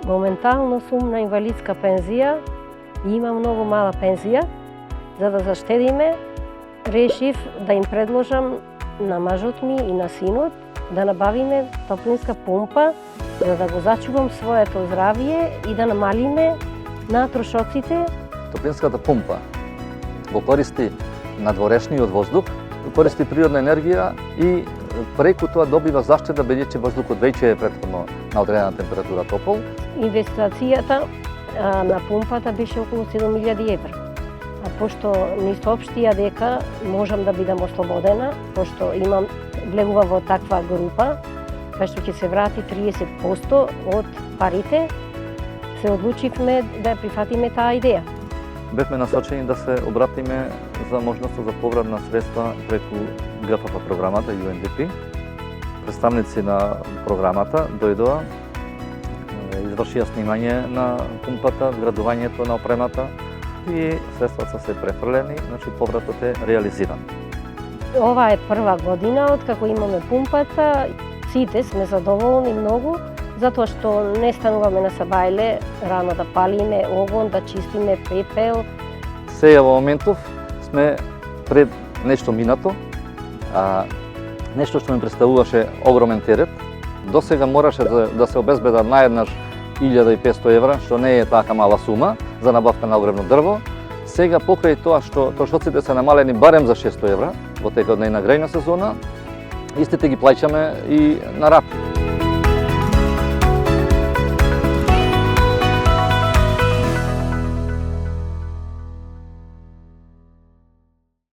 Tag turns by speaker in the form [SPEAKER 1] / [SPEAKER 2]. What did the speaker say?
[SPEAKER 1] Моментално сум на инвалидска пензија и имам многу мала пензија. За да заштедиме, решив да им предложам на мажот ми и на синот да набавиме топлинска помпа за да го зачувам своето здравје и да намалиме на трошоците.
[SPEAKER 2] Топлинската помпа го користи надворешниот воздух, користи природна енергија и преку тоа добива заштеда бидејќи воздухот веќе е претходно на одредена температура топол.
[SPEAKER 1] Инвестицијата на помпата беше околу 7.000 евра. А пошто ми соопштија дека можам да бидам ослободена, пошто влегувам во таква група, кај што ќе се врати 30% од парите, се одлучивме да прифатиме таа идеја.
[SPEAKER 2] Бевме насочени да се обратиме за можноста за поврат на средства преку ГФФ програмата UNDP. Представници на програмата дојдоа, извршија снимање на помпата, вградувањето на опремата и средствата се префрлени, значи повратот е реализиран.
[SPEAKER 1] Ова е прва година откако имаме помпата. Сите сме задоволни многу, затоа што не стануваме на сабајле, рано да палиме огон, да чистиме пепел.
[SPEAKER 2] Сега во моментов сме пред нешто минато, нешто што ми представуваше огромен терет. До сега мораше да се обезбедат наеднаш 1500 евра, што не е така мала сума за набавка на огревно дрво. Сега покрај тоа што трошоците се намалени барем за 600 евра во текот на една грејна сезона, истите ги плаќаме и на рат.